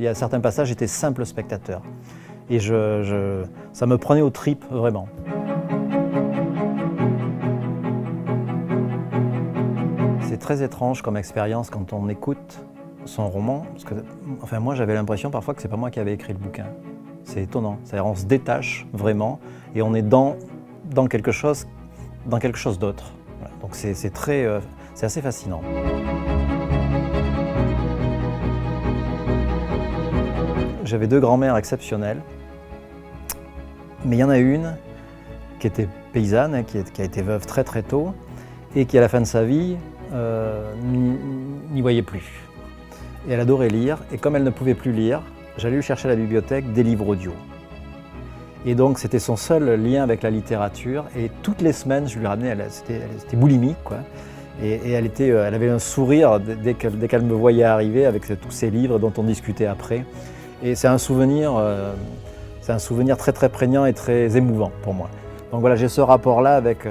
Il y a certains passages, j'étais simple spectateur. Et ça me prenait aux tripes, vraiment. C'est très étrange comme expérience quand on écoute son roman, parce que moi j'avais l'impression parfois que c'est pas moi qui avais écrit le bouquin. C'est étonnant, c'est-à-dire on se détache vraiment et on est dans quelque chose d'autre. Voilà. Donc c'est assez fascinant. J'avais deux grand-mères exceptionnelles, mais il y en a une qui était paysanne, hein, qui a été veuve très très tôt et qui à la fin de sa vie n'y voyait plus. Et elle adorait lire, et comme elle ne pouvait plus lire, j'allais lui chercher à la bibliothèque des livres audio. Et donc c'était son seul lien avec la littérature, et toutes les semaines je lui ramenais, elle était boulimique, quoi. Et elle avait un sourire dès qu'elle me voyait arriver avec tous ces livres dont on discutait après. Et c'est un souvenir très très prégnant et très émouvant pour moi. Donc voilà, j'ai ce rapport-là avec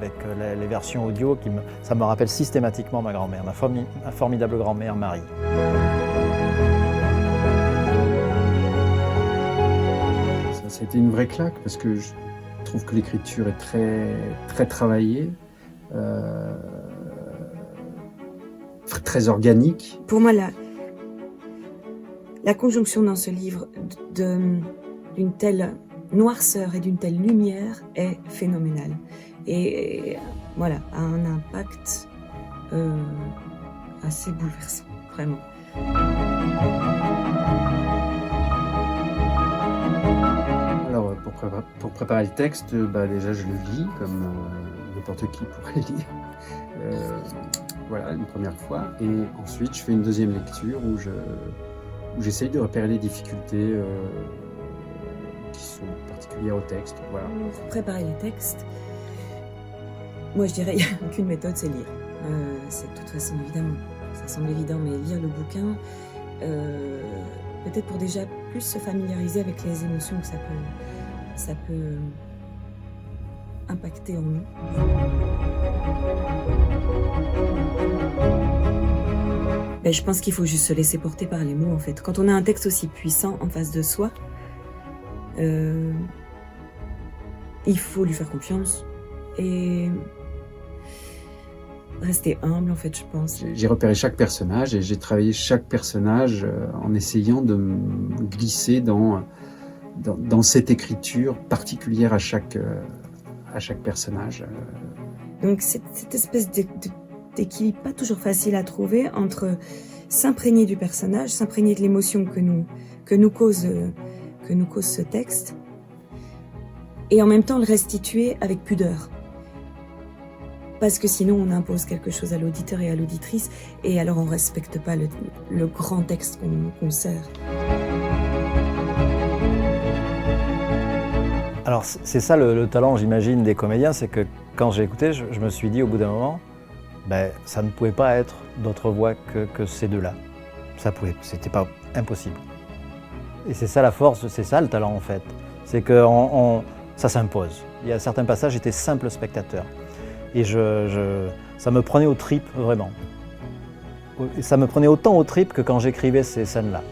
les versions audio, ça me rappelle systématiquement ma grand-mère, ma formidable grand-mère Marie. Ça a été une vraie claque parce que je trouve que l'écriture est très, très travaillée, très organique. Pour moi, la conjonction dans ce livre d'une telle noirceur et d'une telle lumière est phénoménale. Et voilà, a un impact assez bouleversant, vraiment. Alors, pour préparer le texte, déjà je le lis comme n'importe qui pourrait lire. Voilà, une première fois. Et ensuite, je fais une deuxième lecture où j'essaye de repérer les difficultés qui sont particulières au texte. Voilà. Pour préparer les textes, moi je dirais qu'il n'y a aucune méthode, c'est lire. C'est de toute façon évidemment, ça semble évident, mais lire le bouquin, peut-être pour déjà plus se familiariser avec les émotions que ça peut impacter en nous. Je pense qu'il faut juste se laisser porter par les mots en fait. Quand on a un texte aussi puissant en face de soi, il faut lui faire confiance et rester humble en fait, je pense. J'ai repéré chaque personnage et j'ai travaillé chaque personnage en essayant de me glisser dans cette écriture particulière à chaque personnage. Donc cette espèce d'équilibre pas toujours facile à trouver entre s'imprégner du personnage, s'imprégner de l'émotion que nous cause ce texte, et en même temps le restituer avec pudeur. Parce que sinon on impose quelque chose à l'auditeur et à l'auditrice, et alors on respecte pas le grand texte qu'on sert. Alors c'est ça le talent, j'imagine, des comédiens, c'est que quand j'ai écouté, je me suis dit au bout d'un moment, ça ne pouvait pas être d'autre voix que ces deux-là. C'était pas impossible. Et c'est ça la force, c'est ça le talent en fait. C'est que ça s'impose. Il y a certains passages, j'étais simple spectateur. Et ça me prenait aux tripes, vraiment. Et ça me prenait autant aux tripes que quand j'écrivais ces scènes-là.